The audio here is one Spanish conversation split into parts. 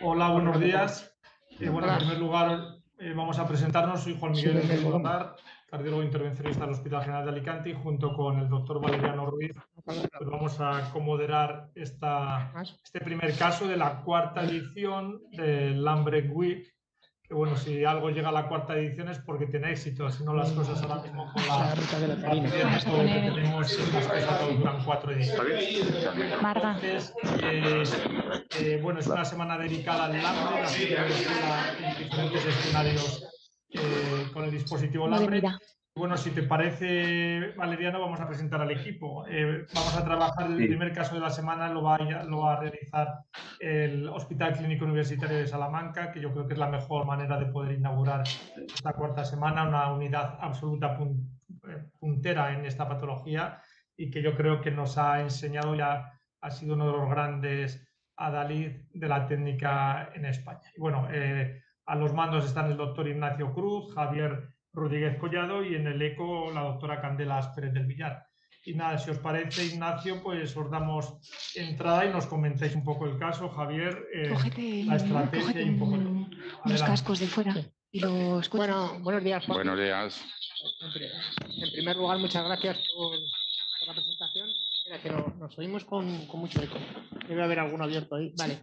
Hola, buenos días. Bueno, en primer lugar, vamos a presentarnos. Soy Juan Miguel Rodar, cardiólogo intervencionista del Hospital General de Alicante, y junto con el doctor Valeriano Ruiz, pues vamos a comoderar este primer caso de la cuarta edición del Lambrecht Week. Que bueno, si algo llega a la cuarta edición es porque tiene éxito, si no las cosas ahora mismo con la rapidez de todo que tenemos, las cosas no duran 4 ediciones. Entonces, bueno, es una semana dedicada al Lambrecht, a ciclo de escuela en diferentes escenarios con el dispositivo Lambrecht. Bueno, si te parece, Valeriano, vamos a presentar al equipo. Vamos a trabajar el primer caso de la semana, lo va a realizar el Hospital Clínico Universitario de Salamanca, que yo creo que es la mejor manera de poder inaugurar esta cuarta semana, una unidad absoluta puntera en esta patología y que yo creo que nos ha enseñado ya, ha sido uno de los grandes adalid de la técnica en España. Y bueno, a los mandos están el doctor Ignacio Cruz, Javier Rodríguez Collado y en el ECO la doctora Candela Pérez del Villar. Y nada, si os parece, Ignacio, pues os damos entrada y nos comentáis un poco el caso, Javier, la estrategia y un poco todo. Los cascos de fuera y los escucho. Bueno, buenos días, Juan. Buenos días. En primer lugar, muchas gracias por la presentación. Espera, que nos oímos con mucho eco. Debe haber alguno abierto ahí. Vale.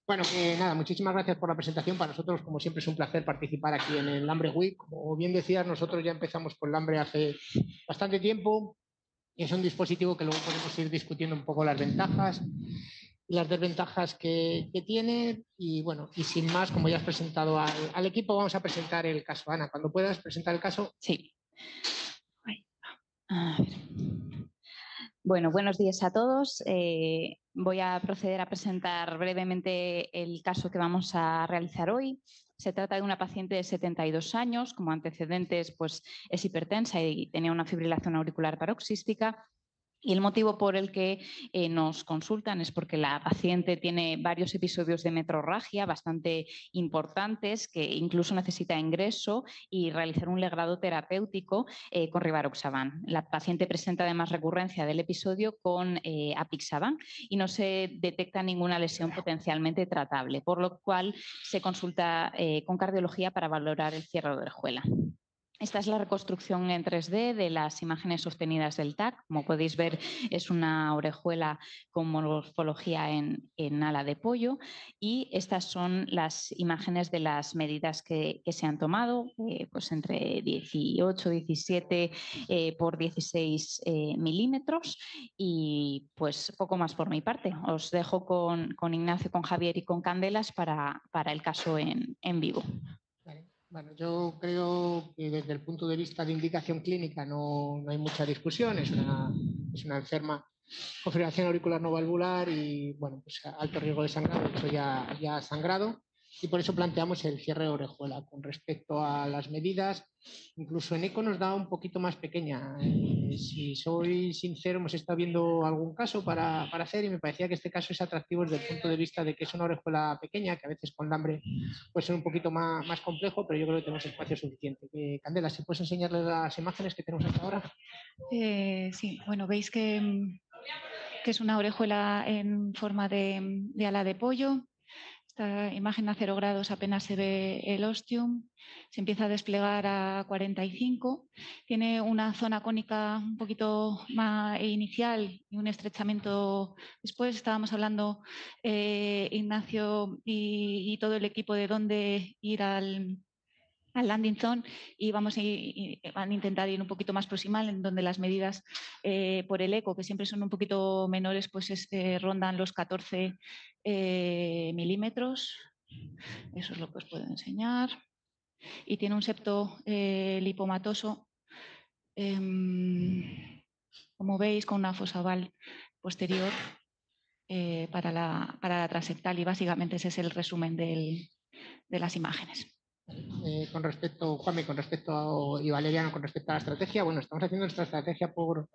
Bueno, nada, muchísimas gracias por la presentación. Para nosotros, como siempre, es un placer participar aquí en el Lambrecht Week. Como bien decías, nosotros ya empezamos con Lambrecht hace bastante tiempo y es un dispositivo que luego podemos ir discutiendo un poco las ventajas y las desventajas que tiene. Y bueno, y sin más, como ya has presentado al equipo, vamos a presentar el caso. Ana, cuando puedas presentar el caso. Sí. A ver. Bueno, buenos días a todos. Voy a proceder a presentar brevemente el caso que vamos a realizar hoy. Se trata de una paciente de 72 años, como antecedentes pues, es hipertensa y tenía una fibrilación auricular paroxística. Y el motivo por el que nos consultan es porque la paciente tiene varios episodios de metrorragia bastante importantes que incluso necesita ingreso y realizar un legrado terapéutico con rivaroxaban. La paciente presenta además recurrencia del episodio con apixaban y no se detecta ninguna lesión potencialmente tratable, por lo cual se consulta con cardiología para valorar el cierre de orejuela. Esta es la reconstrucción en 3D de las imágenes obtenidas del TAC. Como podéis ver, es una orejuela con morfología en ala de pollo y estas son las imágenes de las medidas que se han tomado, pues entre 18, 17 por 16 milímetros y pues poco más por mi parte. Os dejo con Ignacio, con Javier y con Candelas para el caso en vivo. Bueno, yo creo que desde el punto de vista de indicación clínica no hay mucha discusión, es una enferma con fibrilación auricular no valvular y bueno, pues alto riesgo de sangrado, de hecho ya ha sangrado y por eso planteamos el cierre de orejuela. Con respecto a las medidas, incluso en eco nos da un poquito más pequeña. Si soy sincero, hemos estado viendo algún caso para hacer y me parecía que este caso es atractivo desde el punto de vista de que es una orejuela pequeña, que a veces con Lambrecht puede ser un poquito más complejo, pero yo creo que tenemos espacio suficiente. Candela, ¿si puedes enseñarles las imágenes que tenemos hasta ahora? Sí, bueno, veis que es una orejuela en forma de ala de pollo. Esta imagen a 0 grados apenas se ve el ostium, se empieza a desplegar a 45, tiene una zona cónica un poquito más inicial y un estrechamiento después. Estábamos hablando, Ignacio y todo el equipo, de dónde ir al landing zone y van a intentar ir un poquito más proximal, en donde las medidas por el eco, que siempre son un poquito menores, pues rondan los 14 milímetros. Eso es lo que os puedo enseñar. Y tiene un septo lipomatoso, como veis, con una fosa oval posterior para la transeptal, y básicamente ese es el resumen de las imágenes. Con respecto, Juanmi, y Valeriano, con respecto a la estrategia, bueno, estamos haciendo nuestra estrategia por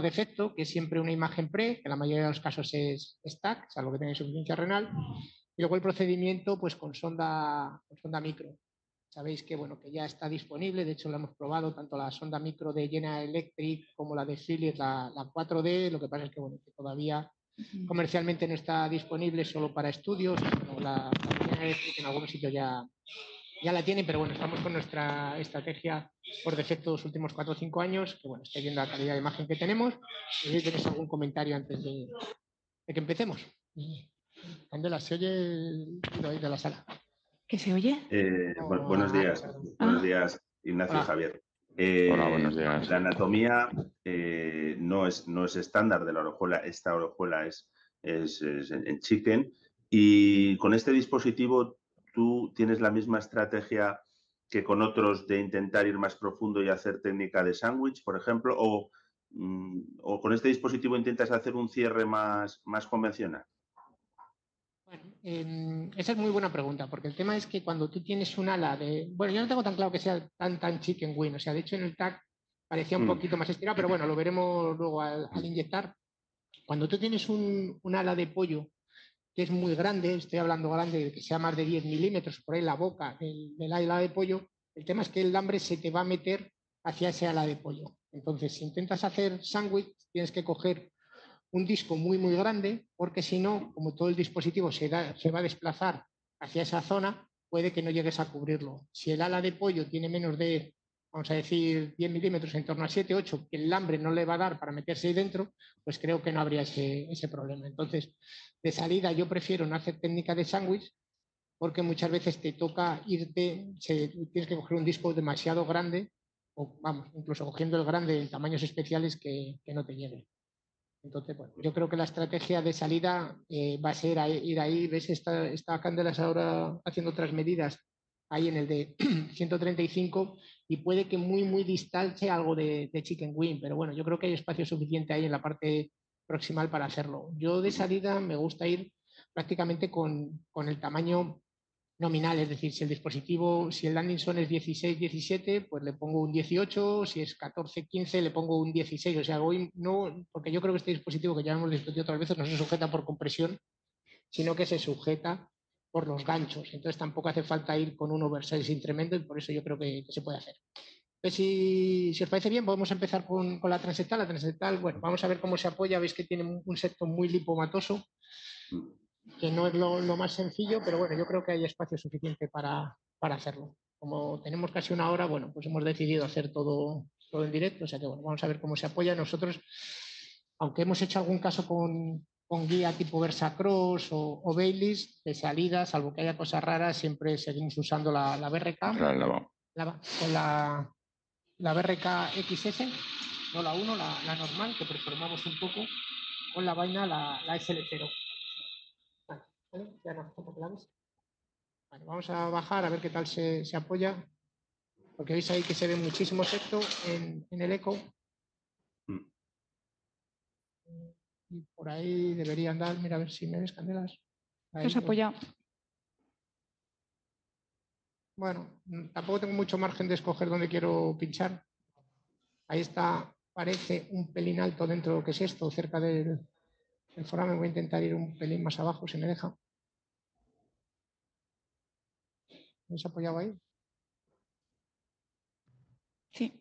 defecto, que es siempre una imagen pre, que en la mayoría de los casos es TAC, salvo que tengáis insuficiencia renal, y luego el procedimiento pues con sonda micro. Sabéis que, bueno, que ya está disponible, de hecho lo hemos probado, tanto la sonda micro de General Electric como la de Philips, la 4D, lo que pasa es que, bueno, que todavía comercialmente no está disponible, solo para estudios. La en algunos sitios ya la tienen, pero bueno, estamos con nuestra estrategia por defecto los últimos 4 o 5 años, que bueno, estoy viendo la calidad de imagen que tenemos. Y si tenéis algún comentario antes de que empecemos. Candela, ¿se oye el ruido ahí de la sala? ¿Qué se oye? Buenos días. Buenos días, Ignacio y Javier. Hola, buenos días. La anatomía no es estándar de la orejuela. Esta orejuela es en chicken. Y con este dispositivo, ¿tú tienes la misma estrategia que con otros de intentar ir más profundo y hacer técnica de sándwich, por ejemplo? ¿O con este dispositivo intentas hacer un cierre más convencional? Bueno, esa es muy buena pregunta, porque el tema es que cuando tú tienes un ala de... Bueno, yo no tengo tan claro que sea tan chicken wing, o sea, de hecho en el TAC parecía un poquito más estirado, pero bueno, lo veremos luego al inyectar. Cuando tú tienes un ala de pollo que es muy grande, estoy hablando grande, de que sea más de 10 milímetros, por ahí la boca del ala de pollo, el tema es que el alambre se te va a meter hacia ese ala de pollo. Entonces, si intentas hacer sándwich, tienes que coger un disco muy, muy grande, porque si no, como todo el dispositivo se va a desplazar hacia esa zona, puede que no llegues a cubrirlo. Si el ala de pollo tiene menos de, vamos a decir, 10 milímetros, en torno a 7, 8, que el alambre no le va a dar para meterse ahí dentro, pues creo que no habría ese problema. Entonces, de salida yo prefiero no hacer técnica de sándwich, porque muchas veces te toca tienes que coger un disco demasiado grande, o vamos, incluso cogiendo el grande en tamaños especiales que no te llegue. Entonces, bueno, yo creo que la estrategia de salida va a ser ir ahí. ¿Ves? Está Candelas ahora haciendo otras medidas ahí en el de 135 y puede que muy, muy distal sea algo de chicken wing, pero bueno, yo creo que hay espacio suficiente ahí en la parte proximal para hacerlo. Yo de salida me gusta ir prácticamente con el tamaño nominal, es decir, si el dispositivo, si el landing zone es 16-17, pues le pongo un 18, si es 14-15 le pongo un 16, o sea, voy, no, porque yo creo que este dispositivo, que ya hemos discutido otras veces, no se sujeta por compresión, sino que se sujeta por los ganchos, entonces tampoco hace falta ir con un oversize tremendo y por eso yo creo que se puede hacer. Entonces, si os parece bien, podemos empezar con la transectal. La transectal, bueno, vamos a ver cómo se apoya, veis que tiene un septo muy lipomatoso, que no es lo más sencillo, pero bueno, yo creo que hay espacio suficiente para hacerlo. Como tenemos casi una hora, bueno, pues hemos decidido hacer todo en directo, o sea que bueno, vamos a ver cómo se apoya. Nosotros, aunque hemos hecho algún caso con guía tipo Versacross o Baileys, de salida, salvo que haya cosas raras, siempre seguimos usando la BRK. Con la BRK XS, no la 1, la normal, que performamos un poco, con la vaina, la SL0. ¿Vale? Ya no, vale, vamos a bajar a ver qué tal se apoya, porque veis ahí que se ve muchísimo septo en el eco. Y por ahí debería andar, mira a ver si me ves, Candelas. Ahí, ¿Os apoya? Bueno, tampoco tengo mucho margen de escoger dónde quiero pinchar. Ahí está, parece un pelín alto dentro de lo que es esto, cerca del foramen. Voy a intentar ir un pelín más abajo, si me deja. ¿Me has apoyado ahí? Sí.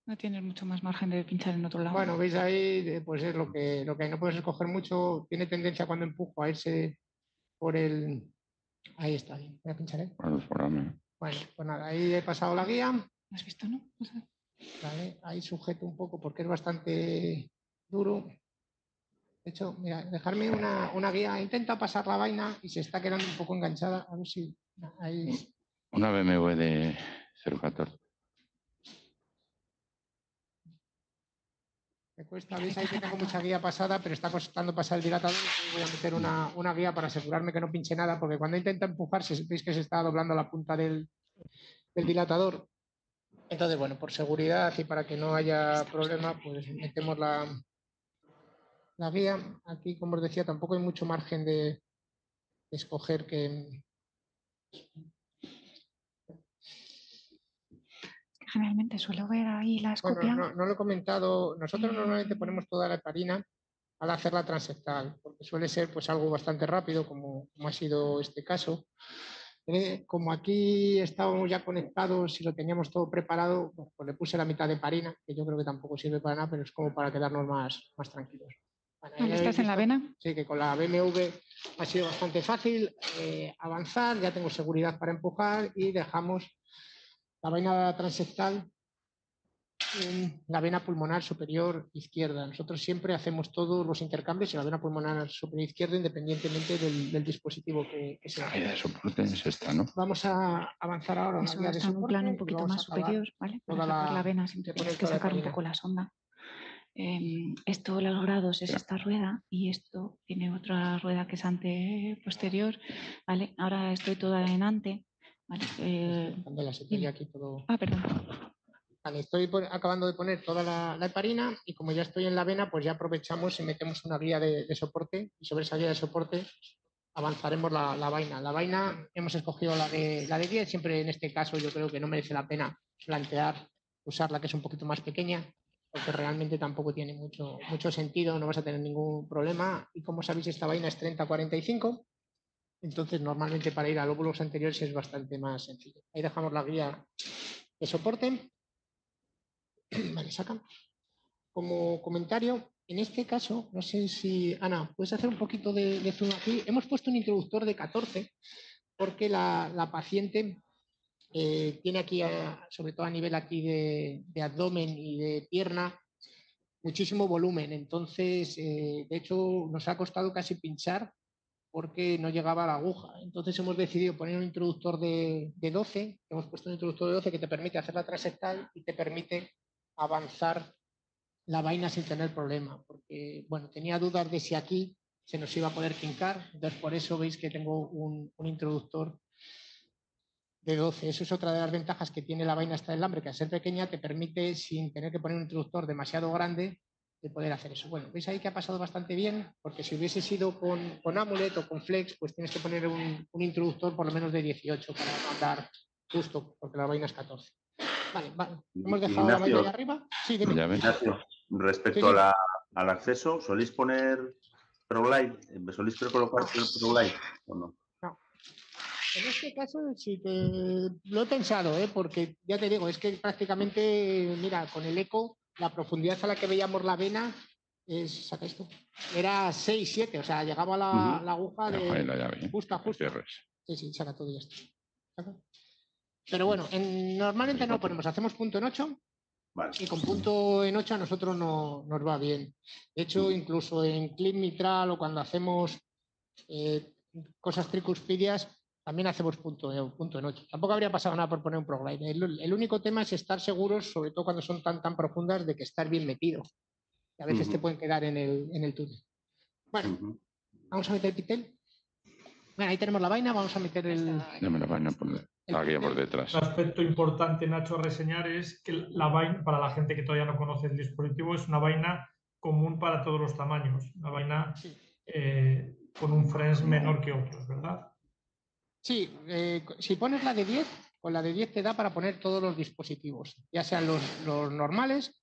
No tienes mucho más margen de pinchar en otro lado. Bueno, veis ahí, pues es lo que hay. No puedes escoger mucho. Tiene tendencia cuando empujo a irse por el... Ahí está, bien. Voy a pinchar, ¿eh? Bueno, pues nada, ahí he pasado la guía. ¿Lo has visto, no? Vale, ahí sujeto un poco porque es bastante duro. De hecho, mira, dejarme una guía. Intenta pasar la vaina y se está quedando un poco enganchada. A ver si... Ahí... Una BMW de 014. Me cuesta, veis ahí que tengo mucha guía pasada, pero está costando pasar el dilatador. Voy a meter una guía para asegurarme que no pinche nada, porque cuando intenta empujarse, veis que se está doblando la punta del dilatador. Entonces, bueno, por seguridad y para que no haya problema, pues metemos la guía. Aquí, como os decía, tampoco hay mucho margen de escoger que... Generalmente suelo ver ahí la escopia. Bueno, no lo he comentado. Nosotros normalmente ponemos toda la heparina al hacer la transectal, porque suele ser pues algo bastante rápido, como ha sido este caso. Como aquí estábamos ya conectados y lo teníamos todo preparado, pues le puse la mitad de heparina, que yo creo que tampoco sirve para nada, pero es como para quedarnos más tranquilos. Bueno, ¿Dónde estás en la vena? Sí, que con la BMW ha sido bastante fácil avanzar, ya tengo seguridad para empujar y dejamos la vaina transectal en la vena pulmonar superior izquierda. Nosotros siempre hacemos todos los intercambios en la vena pulmonar superior izquierda independientemente del dispositivo que sea. La guía de soporte es esta, ¿no? Vamos a avanzar ahora a la Eso guía de está en un soporte plano un y poquito vamos a más acabar superior, ¿vale? Para toda sacar la vena siempre de poner tienes que toda la sacar un heparina. poco la sonda. Esto, los grados, es esta rueda y esto tiene otra rueda que es ante-posterior, ¿vale? Ahora estoy toda en ante, ¿vale? Candela, se te oye aquí todo. Perdón. Vale, estoy acabando de poner toda la heparina y como ya estoy en la vena, pues ya aprovechamos y metemos una guía de soporte y sobre esa guía de soporte avanzaremos la vaina. La vaina hemos escogido la de 10, siempre en este caso yo creo que no merece la pena plantear usar la que es un poquito más pequeña, porque realmente tampoco tiene mucho sentido, no vas a tener ningún problema. Y como sabéis, esta vaina es 30-45, entonces normalmente para ir a lóbulos anteriores es bastante más sencillo. Ahí dejamos la guía de soporte. Vale, saca. Como comentario, en este caso, no sé si, Ana, puedes hacer un poquito de zoom aquí. Hemos puesto un introductor de 14 porque la paciente tiene aquí, sobre todo a nivel aquí de abdomen y de pierna, muchísimo volumen. Entonces, de hecho, nos ha costado casi pinchar porque no llegaba a la aguja. Entonces hemos decidido poner un introductor de 12, hemos puesto un introductor de 12 que te permite hacer la transectal y te permite avanzar la vaina sin tener problema, porque bueno, tenía dudas de si aquí se nos iba a poder fincar, entonces por eso veis que tengo un introductor de 12. Eso es otra de las ventajas que tiene la vaina esta del alambre, que al ser pequeña te permite, sin tener que poner un introductor demasiado grande, de poder hacer eso. Bueno, veis ahí que ha pasado bastante bien, porque si hubiese sido con Amulet o con Flex, pues tienes que poner un introductor por lo menos de 18 para no andar justo, porque la vaina es 14. Vale. Hemos dejado la vaina ahí arriba. Sí, dime. Ignacio, respecto Sí. al acceso, ¿soléis poner ProLight? ¿Soléis colocar ProLight o no? No. En este caso sí que lo he pensado, porque ya te digo, es que prácticamente, mira, con el eco, la profundidad a la que veíamos la vena saca esto, era 6, 7, o sea, llegaba la aguja de Ahí la llave, justo a justo. cierres. Sí, saca todo y ya está. Pero bueno, normalmente no ponemos, hacemos punto en 8. Vale. Y con punto en 8 a nosotros nos va bien. De hecho, incluso en clip mitral o cuando hacemos cosas tricuspidias, también hacemos punto en 8. Tampoco habría pasado nada por poner un ProGlide. El único tema es estar seguros, sobre todo cuando son tan profundas, de que estar bien metido. Y a veces te pueden quedar en el túnel. Bueno, vamos a meter el pitel. Bueno, ahí tenemos la vaina, vamos a meter Dame la vaina por la guía por detrás. Un aspecto importante, Nacho, a reseñar es que la vaina, para la gente que todavía no conoce el dispositivo, es una vaina común para todos los tamaños. Una vaina con un French menor que otros, ¿verdad? Sí, si pones la de 10, con la de 10 te da para poner todos los dispositivos, ya sean los normales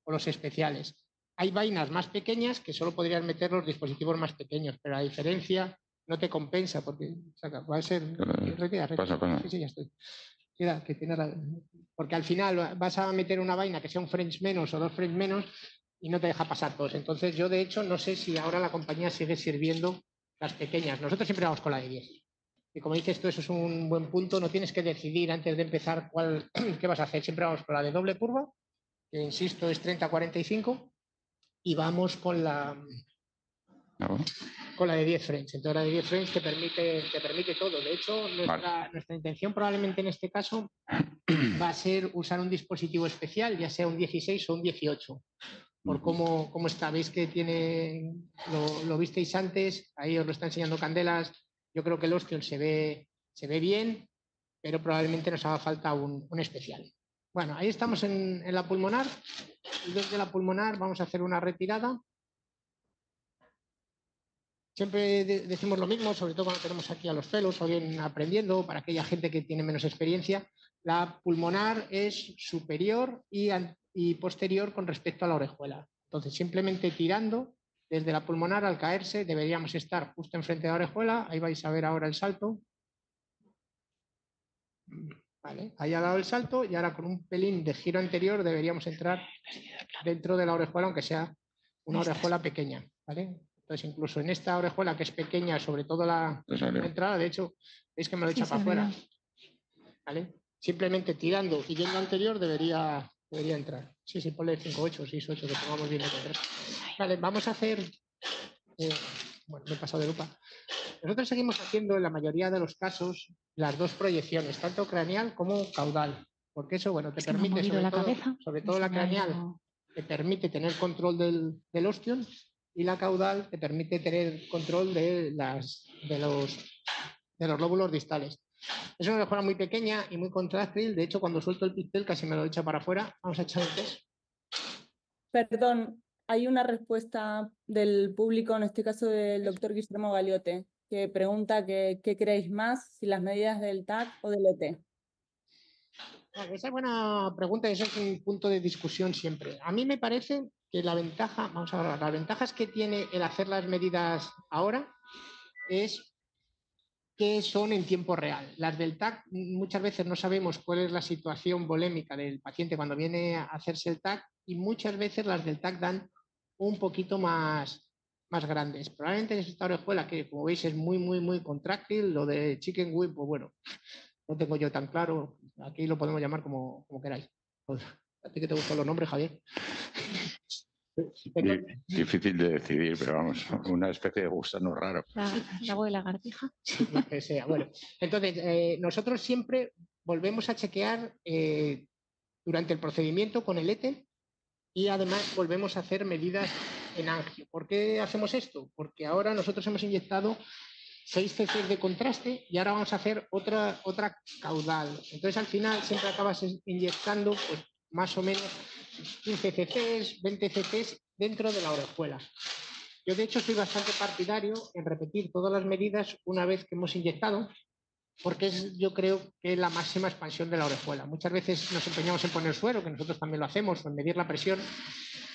o los especiales. Hay vainas más pequeñas que solo podrías meter los dispositivos más pequeños, pero la diferencia no te compensa porque va a ser... Pasa. Sí, ya estoy. Mira, que tiene porque al final vas a meter una vaina que sea un French menos o 2 French menos y no te deja pasar todos. Entonces yo, de hecho, no sé si ahora la compañía sigue sirviendo las pequeñas. Nosotros siempre vamos con la de 10. Y como dices tú, eso es un buen punto. No tienes que decidir antes de empezar qué vas a hacer. Siempre vamos con la de doble curva, que insisto es 30-45, y vamos con la de 10 French. Entonces la de 10 French te permite todo. De hecho, nuestra intención probablemente en este caso va a ser usar un dispositivo especial, ya sea un 16 o un 18. Por cómo está. Veis que tiene, lo visteis antes, ahí os lo está enseñando Candelas. Yo creo que el Osteon se ve bien, pero probablemente nos haga falta un especial. Bueno, ahí estamos en la pulmonar. Y desde la pulmonar vamos a hacer una retirada. Siempre decimos lo mismo, sobre todo cuando tenemos aquí a los fellows o bien aprendiendo, para aquella gente que tiene menos experiencia. La pulmonar es superior y posterior con respecto a la orejuela. Entonces, simplemente tirando desde la pulmonar, al caerse, deberíamos estar justo enfrente de la orejuela. Ahí vais a ver ahora el salto. Vale, ahí ha dado el salto y ahora con un pelín de giro anterior deberíamos entrar dentro de la orejuela, aunque sea una orejuela pequeña. ¿vale? Entonces, incluso en esta orejuela que es pequeña, sobre todo la entrada, de hecho, veis que me lo echa para afuera, ¿vale? Simplemente tirando y yendo anterior debería entrar. Sí, ponle 5-8, 6-8, que pongamos bien el control. Vale, vamos a hacer... bueno, me he pasado de lupa. Nosotros seguimos haciendo en la mayoría de los casos las dos proyecciones, tanto craneal como caudal, porque eso, bueno, te permite, sobre todo la craneal, te permite tener control del ostión, y la caudal te permite tener control de los lóbulos distales. Es una orejuela muy pequeña y muy contráctil. De hecho, cuando suelto el pixel casi me lo echa para afuera. Vamos a echar el test. Perdón, hay una respuesta del público, en este caso del doctor Guillermo Galiote, que pregunta qué creéis más, si las medidas del TAC o del ET. Esa es buena pregunta y eso es un punto de discusión siempre. A mí me parece que la ventaja, vamos a ver, las ventajas que tiene el hacer las medidas ahora es que son en tiempo real. Las del TAC muchas veces no sabemos cuál es la situación volémica del paciente cuando viene a hacerse el TAC, y muchas veces las del TAC dan un poquito más grandes. Probablemente es esta orejuela que, como veis, es muy contráctil. Lo de chicken wing, pues bueno, no tengo yo tan claro. Aquí lo podemos llamar como queráis. Pues, ¿a ti que te gustan los nombres, Javier? Difícil de decidir, pero vamos, una especie de gusano raro. La voz de lagartija. Lo que sea. Bueno, entonces, nosotros siempre volvemos a chequear durante el procedimiento con el ETE, y además volvemos a hacer medidas en angio. ¿Por qué hacemos esto? Porque ahora nosotros hemos inyectado 6 cc de contraste y ahora vamos a hacer otra caudal. Entonces, al final siempre acabas inyectando pues, más o menos 15 cc, 20 cc dentro de la orejuela. Yo, de hecho, soy bastante partidario en repetir todas las medidas una vez que hemos inyectado, porque yo creo que es la máxima expansión de la orejuela. Muchas veces nos empeñamos en poner suero, que nosotros también lo hacemos, o en medir la presión,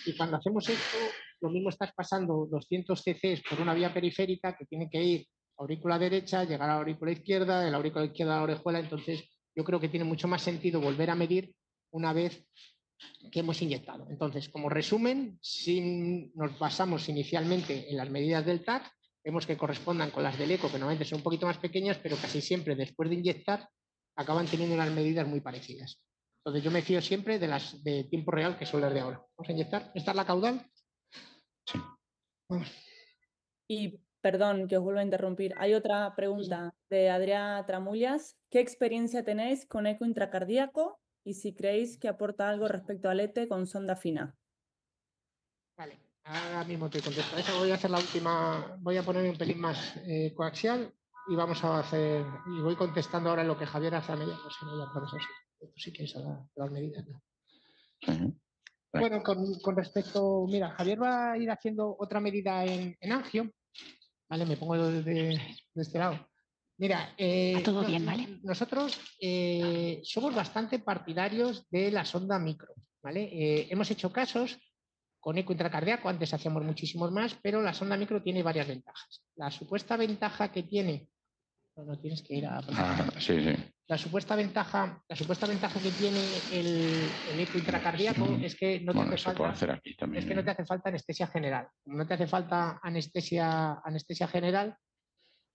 y cuando hacemos esto, lo mismo estás pasando 200 cc por una vía periférica que tiene que ir aurícula derecha, llegar a la aurícula izquierda, de la aurícula izquierda a la orejuela. Entonces, yo creo que tiene mucho más sentido volver a medir una vez que hemos inyectado. Entonces, como resumen, si nos basamos inicialmente en las medidas del TAC, vemos que correspondan con las del eco, que normalmente son un poquito más pequeñas, pero casi siempre después de inyectar acaban teniendo unas medidas muy parecidas. Entonces, yo me fío siempre de las de tiempo real, que son las de ahora. Vamos a inyectar. ¿Esta es la caudal? Sí. Vamos. Y perdón que os vuelvo a interrumpir. Hay otra pregunta de Adrià Tramullas. ¿Qué experiencia tenéis con eco intracardíaco y si creéis que aporta algo respecto al ET con sonda fina? Vale, ahora mismo te contesto. Eso voy a hacer la última, voy a poner un pelín más coaxial y vamos a hacer, y voy contestando ahora lo que Javier hace a media, pues no, ya por eso sí. Si quieres las medidas, ¿no? Bueno, con respecto, mira, Javier va a ir haciendo otra medida en angio. Vale, me pongo de este lado. Mira, todo bien, ¿vale? Nosotros somos bastante partidarios de la sonda micro, ¿vale? Hemos hecho casos con eco intracardíaco, antes hacíamos muchísimos más, pero la sonda micro tiene varias ventajas. La supuesta ventaja que tiene, no tienes que ir a... sí. La supuesta ventaja que tiene el eco intracardíaco es que no te hace falta, puede hacer aquí también, es que no te hace falta anestesia general. Como no te hace falta anestesia general,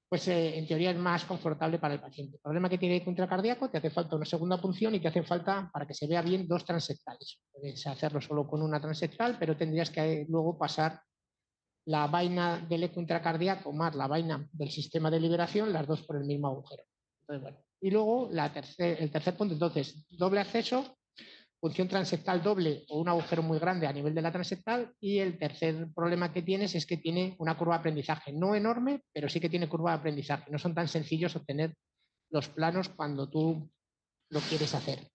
pues en teoría es más confortable para el paciente. El problema que tiene el eco intracardíaco, te hace falta una segunda punción y te hace falta, para que se vea bien, 2 transectales. Puedes hacerlo solo con una transectal, pero tendrías que luego pasar la vaina del eco intracardíaco más la vaina del sistema de liberación, las dos por el mismo agujero. Entonces, bueno. Y luego el tercer punto, entonces, doble acceso, función transectal doble o un agujero muy grande a nivel de la transectal. Y el tercer problema que tienes es que tiene una curva de aprendizaje, no enorme, pero sí que tiene curva de aprendizaje. No son tan sencillos obtener los planos cuando tú lo quieres hacer.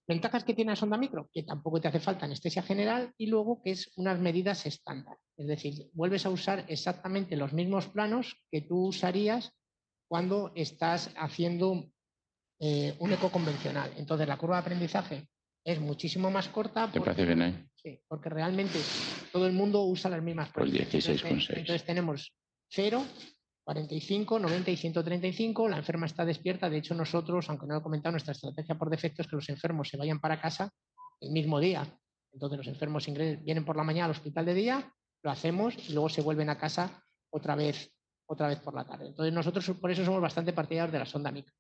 Ventajas que tiene la sonda micro, que tampoco te hace falta anestesia general, y luego que es unas medidas estándar. Es decir, vuelves a usar exactamente los mismos planos que tú usarías cuando estás haciendo un eco convencional. Entonces, la curva de aprendizaje es muchísimo más corta. ¿Te parece bien ahí? Sí, porque realmente todo el mundo usa las mismas Pues pruebas. 16,6. Entonces tenemos 0, 45, 90 y 135. La enferma está despierta. De hecho, nosotros, aunque no lo he comentado, nuestra estrategia por defecto es que los enfermos se vayan para casa el mismo día. Entonces, los enfermos vienen por la mañana al hospital de día, lo hacemos y luego se vuelven a casa otra vez por la tarde. Entonces nosotros por eso somos bastante partidarios de la sonda micro.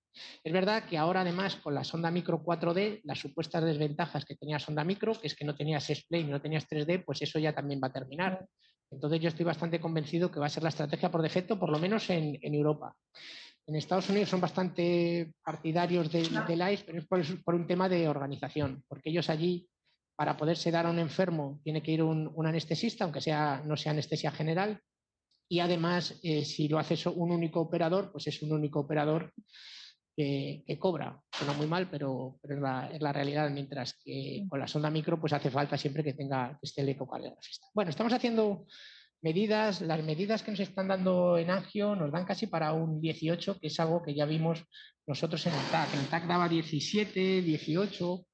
Es verdad que ahora además con la sonda micro 4D, las supuestas desventajas que tenía sonda micro, que es que no tenías S-plane y no tenías 3D, pues eso ya también va a terminar. Entonces yo estoy bastante convencido que va a ser la estrategia por defecto, por lo menos en Europa. En Estados Unidos son bastante partidarios del ICE, pero es por un tema de organización, porque ellos allí, para poder sedar a un enfermo, tiene que ir un anestesista, aunque no sea anestesia general, y además, si lo hace un único operador, pues es un único operador que cobra. Suena muy mal, pero es la realidad, mientras que con la sonda micro pues hace falta siempre que esté el ecocardiografista. Bueno, estamos haciendo medidas, las medidas que nos están dando en angio nos dan casi para un 18, que es algo que ya vimos nosotros en el TAC. En el TAC daba 17, 18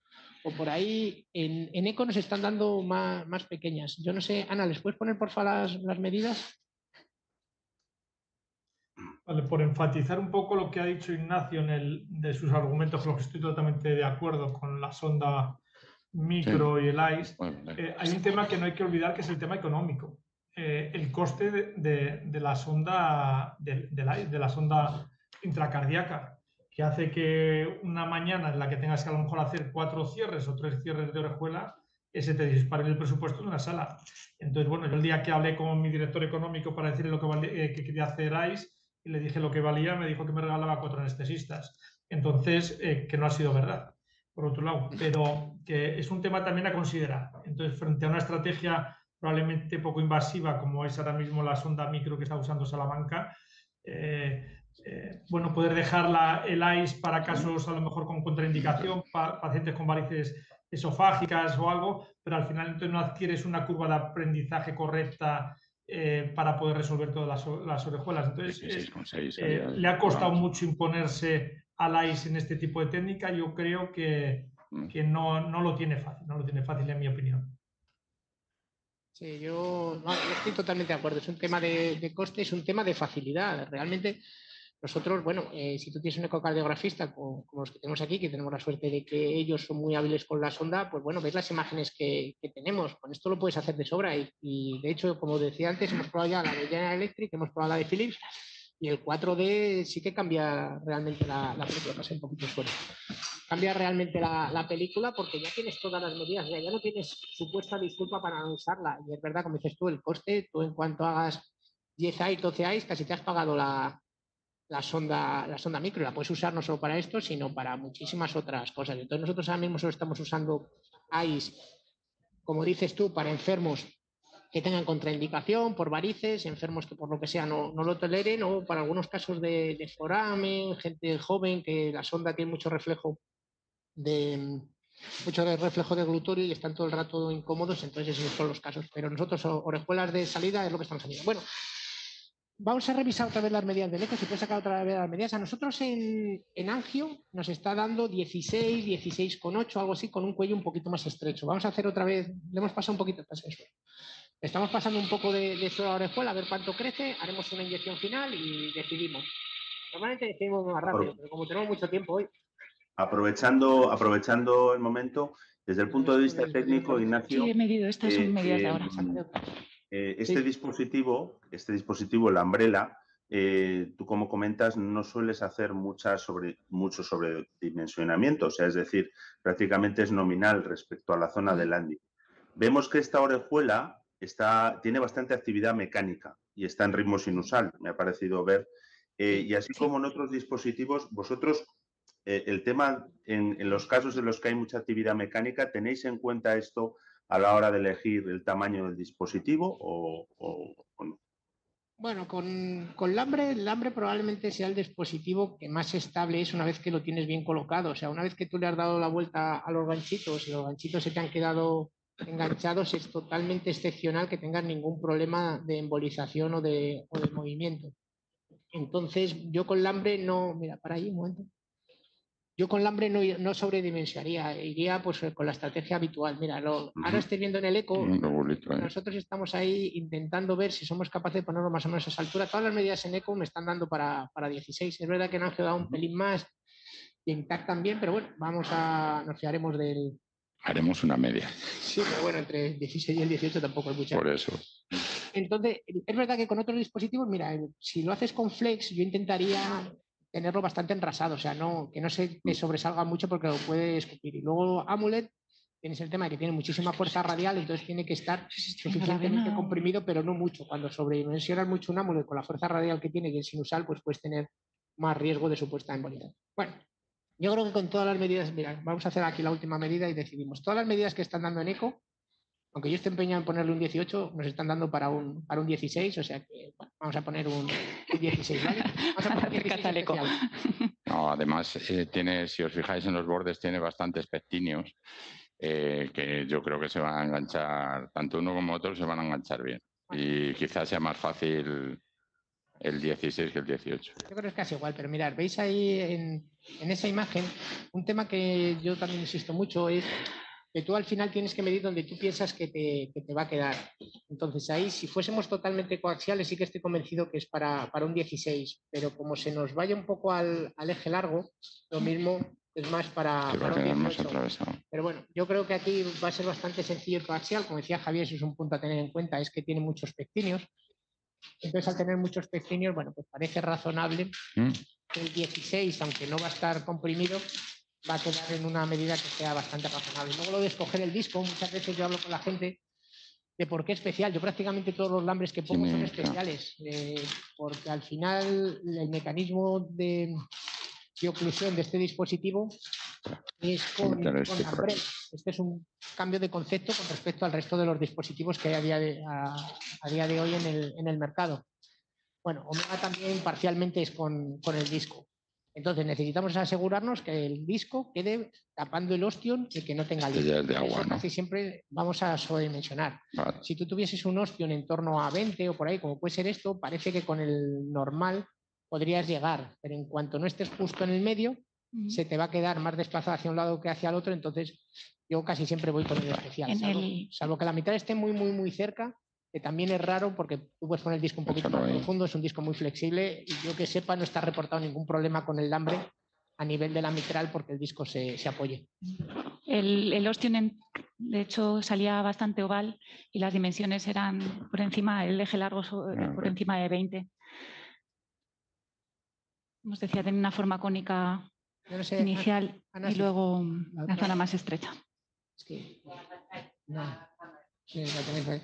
o por ahí. En eco nos están dando más pequeñas. Yo no sé, Ana, ¿les puedes poner por favor las medidas? Vale, por enfatizar un poco lo que ha dicho Ignacio de sus argumentos, con los que estoy totalmente de acuerdo con la sonda micro y el ICE, hay un tema que no hay que olvidar, que es el tema económico. El coste de la sonda de la sonda intracardíaca, que hace que una mañana en la que tengas que a lo mejor hacer 4 cierres o 3 cierres de orejuela, se te dispare el presupuesto de una sala. Entonces, bueno, yo el día que hablé con mi director económico para decirle lo que quería hacer ICE, y le dije lo que valía, me dijo que me regalaba 4 anestesistas. Entonces, que no ha sido verdad, por otro lado, pero que es un tema también a considerar. Entonces, frente a una estrategia probablemente poco invasiva, como es ahora mismo la sonda micro que está usando Salamanca, bueno, poder dejar el ICE para casos a lo mejor con contraindicación, pacientes con varices esofágicas o algo, pero al final entonces no adquieres una curva de aprendizaje correcta para poder resolver todas las orejuelas. Entonces, le ha costado mucho imponerse al ICE en este tipo de técnica. Yo creo que no lo tiene fácil, en mi opinión. Sí, yo estoy totalmente de acuerdo. Es un tema de coste, es un tema de facilidad. Realmente nosotros, bueno, si tú tienes un ecocardiografista como los que tenemos aquí, que tenemos la suerte de que ellos son muy hábiles con la sonda, pues bueno, ves las imágenes que tenemos. Con esto lo puedes hacer de sobra y de hecho, como decía antes, hemos probado ya la de General Electric, hemos probado la de Philips y el 4D sí que cambia realmente la película. Pasé un poquito suelo. Cambia realmente la película porque ya tienes todas las medidas, ya no tienes supuesta disculpa para no usarla. Y es verdad, como dices tú, el coste, tú en cuanto hagas 10 AIS, 12 AIS, casi te has pagado la sonda micro. La puedes usar no solo para esto, sino para muchísimas otras cosas. Entonces nosotros ahora mismo solo estamos usando AIS, como dices tú, para enfermos que tengan contraindicación por varices, enfermos que por lo que sea no lo toleren, o para algunos casos de foramen, gente joven que la sonda tiene mucho reflejo de glutorio y están todo el rato incómodos, entonces esos son los casos. Pero nosotros, orejuelas de salida, es lo que estamos haciendo. Bueno, vamos a revisar otra vez las medidas del eco, si puedes sacar otra vez las medidas. A nosotros en angio nos está dando 16, 16,8, algo así, con un cuello un poquito más estrecho. Vamos a hacer otra vez, le hemos pasado un poquito, estamos pasando un poco de suelo a orejuela, a ver cuánto crece, haremos una inyección final y decidimos. Normalmente decidimos más rápido, pero como tenemos mucho tiempo hoy. Aprovechando el momento, desde el punto de vista técnico, Ignacio, sí, he medido, estas son medidas de ahora. Este dispositivo, el Umbrella, tú como comentas, no sueles hacer mucho sobredimensionamiento, o sea, es decir, prácticamente es nominal respecto a la zona del landing. Vemos que esta orejuela tiene bastante actividad mecánica y está en ritmo sinusal, me ha parecido ver. Y así como en otros dispositivos, vosotros, el tema, en los casos en los que hay mucha actividad mecánica, ¿tenéis en cuenta esto a la hora de elegir el tamaño del dispositivo o no? Bueno, con Lambre, el Lambre probablemente sea el dispositivo que más estable es una vez que lo tienes bien colocado. O sea, una vez que tú le has dado la vuelta a los ganchitos y los ganchitos se te han quedado enganchados, es totalmente excepcional que tengas ningún problema de embolización o de movimiento. Entonces, yo con Lambre no... Mira, para ahí un momento. Yo con Lambre no sobredimensionaría, iría pues con la estrategia habitual. Mira, ahora estoy viendo en el eco, nosotros estamos ahí intentando ver si somos capaces de ponerlo más o menos a esa altura. Todas las medidas en eco me están dando para 16. Es verdad que en Angio da un pelín más y en TAC también, pero bueno, nos fiaremos del... Haremos una media. Sí, pero bueno, entre el 16 y el 18 tampoco es mucha. Por eso. Entonces, es verdad que con otros dispositivos, mira, si lo haces con Flex, yo intentaría tenerlo bastante enrasado, o sea, que no se te sobresalga mucho porque lo puede escupir. Y luego Amulet, tienes el tema de que tiene muchísima fuerza radial, entonces tiene que estar suficientemente comprimido, pero no mucho. Cuando sobredimensionas mucho un Amulet con la fuerza radial que tiene y el sinusal, pues puedes tener más riesgo de supuesta embolia. Bueno, yo creo que con todas las medidas, mira, vamos a hacer aquí la última medida y decidimos. Todas las medidas que están dando en eco, aunque yo esté empeñado en ponerle un 18, nos están dando para un 16, o sea que bueno, vamos a poner un 16, ¿vale? Vamos a poner 16 especial. No, además, si os fijáis en los bordes, tiene bastantes pectinios que yo creo que se van a enganchar, tanto uno como otro se van a enganchar bien. Y quizás sea más fácil el 16 que el 18. Yo creo que es casi igual, pero mirad, veis ahí en esa imagen, un tema que yo también insisto mucho es que tú al final tienes que medir donde tú piensas que te va a quedar. Entonces ahí, si fuésemos totalmente coaxiales, sí que estoy convencido que es para un 16, pero como se nos vaya un poco al eje largo, lo mismo es más para un 18. Pero bueno, yo creo que aquí va a ser bastante sencillo el coaxial. Como decía Javier, eso es un punto a tener en cuenta, es que tiene muchos pectinios. Entonces, al tener muchos pectinios, bueno, pues parece razonable que el 16, aunque no va a estar comprimido, va a quedar en una medida que sea bastante razonable. Luego lo de escoger el disco, muchas veces yo hablo con la gente de por qué especial. Yo prácticamente todos los lambres que pongo son especiales, porque al final el mecanismo de oclusión de este dispositivo es con lambrel. Este es un cambio de concepto con respecto al resto de los dispositivos que hay a día de hoy en el mercado. Bueno, Omega también parcialmente es con el disco. Entonces necesitamos asegurarnos que el disco quede tapando el ostión y que no tenga líquido. De agua, ¿no? Casi siempre vamos a sobredimensionar. Vale. Si tú tuvieses un ostión en torno a 20 o por ahí, como puede ser esto, parece que con el normal podrías llegar, pero en cuanto no estés justo en el medio, se te va a quedar más desplazado hacia un lado que hacia el otro, entonces yo casi siempre voy con el especial, salvo que la mitad esté muy, muy, muy cerca, que también es raro porque tú puedes poner el disco un poquito más profundo, es un disco muy flexible y yo que sepa no está reportado ningún problema con el lambre a nivel de la mitral porque el disco se apoye. El ostión, de hecho, salía bastante oval y las dimensiones eran por encima, el eje largo por encima de 20. Como os decía, tenía una forma cónica inicial Ana, y luego una zona más estrecha. Es que... No. Sí, la tenéis ahí.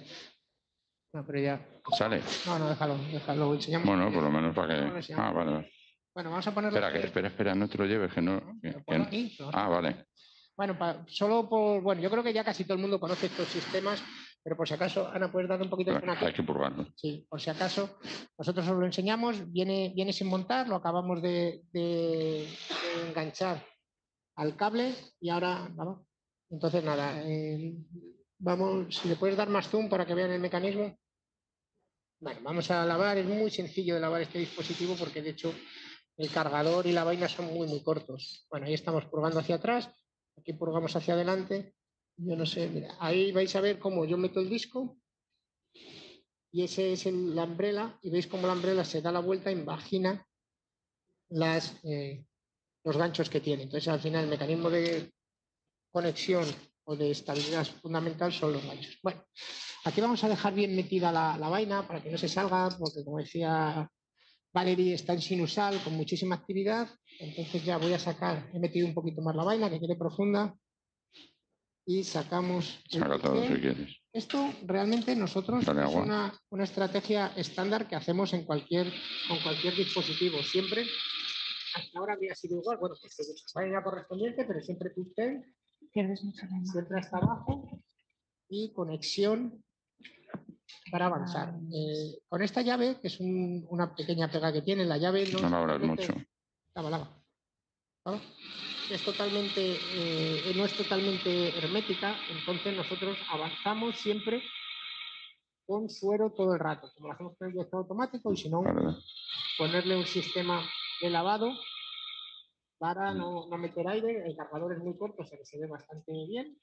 No, pero ya. ¿Sale? No, déjalo, lo enseñamos. Bueno, por lo menos para que. Ah, vale. Bueno, vamos a ponerlo. Espera, no te lo lleves, que no. Aquí, vale. Bueno, bueno, yo creo que ya casi todo el mundo conoce estos sistemas, pero por si acaso, Ana, ¿puedes darle un poquito de Hay que purgarlo. Sí, por si acaso, nosotros os lo enseñamos, viene sin montar, lo acabamos de enganchar al cable y ahora, vamos. Entonces, nada, vamos, si le puedes dar más zoom para que vean el mecanismo. Bueno, vamos a lavar, es muy sencillo de lavar este dispositivo porque de hecho el cargador y la vaina son muy, muy cortos. Bueno, ahí estamos purgando hacia atrás, aquí purgamos hacia adelante. Yo no sé, mira, ahí vais a ver cómo yo meto el disco y ese es la umbrella y veis cómo la umbrella se da la vuelta y invagina los ganchos que tiene. Entonces, al final, el mecanismo de conexión o de estabilidad fundamental son los ganchos. Bueno, aquí vamos a dejar bien metida la vaina para que no se salga, porque como decía Valerie, está en sinusal con muchísima actividad. Entonces ya voy a sacar, he metido un poquito más la vaina, que quede profunda. Y sacamos... Saca todo si quieres. Esto realmente nosotros es una estrategia estándar que hacemos con cualquier dispositivo. Siempre, hasta ahora habría sido igual, bueno, pues vaina correspondiente, pero siempre pixel, siempre hasta abajo y conexión para avanzar. Con esta llave, que es una pequeña pega que tiene, la llave no la abras mucho. Lava. ¿Vale? No es totalmente hermética, entonces nosotros avanzamos siempre con suero todo el rato, como lo hacemos con el inyector automático, y si no, ponerle un sistema de lavado para no meter aire. El cargador es muy corto, o sea que se ve bastante bien.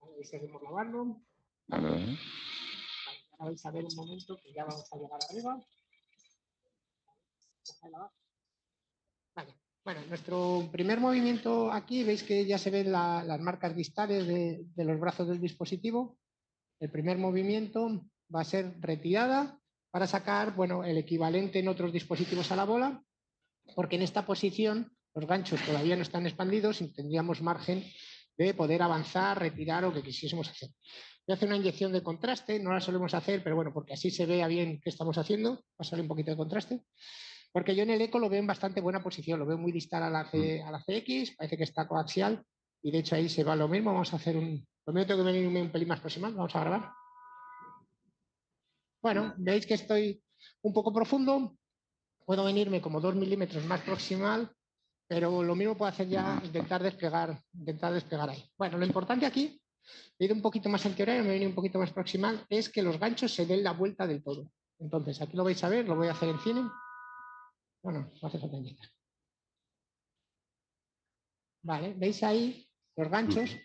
Ahí seguimos lavando. Ahora vais a ver un momento que ya vamos a llegar arriba. Vale. Bueno, nuestro primer movimiento aquí, veis que ya se ven las marcas distales de los brazos del dispositivo. El primer movimiento va a ser retirada para sacar, bueno, el equivalente en otros dispositivos a la bola, porque en esta posición los ganchos todavía no están expandidos y tendríamos margen de poder avanzar, retirar o que quisiésemos hacer. Voy a hacer una inyección de contraste, no la solemos hacer, pero bueno, porque así se vea bien qué estamos haciendo, pasarle un poquito de contraste, porque yo en el eco lo veo en bastante buena posición, lo veo muy distal a la CX, parece que está coaxial y de hecho ahí se va lo mismo, vamos a hacer lo mismo tengo que venirme un pelín más proximal, vamos a grabar. Bueno, veis que estoy un poco profundo, puedo venirme como 2 milímetros más proximal, pero lo mismo puedo hacer ya, intentar desplegar ahí. Bueno, lo importante aquí, he ido un poquito más en teoría, me he venido un poquito más proximal, es que los ganchos se den la vuelta del todo. Entonces, aquí lo vais a ver, lo voy a hacer en cine. Bueno, no hace falta indicar. Vale, veis ahí, los ganchos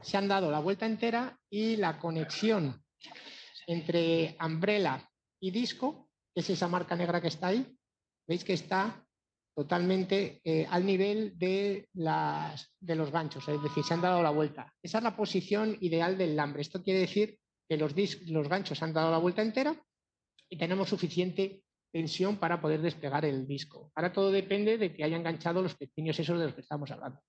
se han dado la vuelta entera y la conexión entre umbrella y disco, que es esa marca negra que está ahí, veis que está totalmente al nivel de los ganchos, es decir, se han dado la vuelta. Esa es la posición ideal del alambre. Esto quiere decir que los ganchos han dado la vuelta entera y tenemos suficiente tensión para poder desplegar el disco. Ahora todo depende de que haya enganchado los pectinios esos de los que estamos hablando.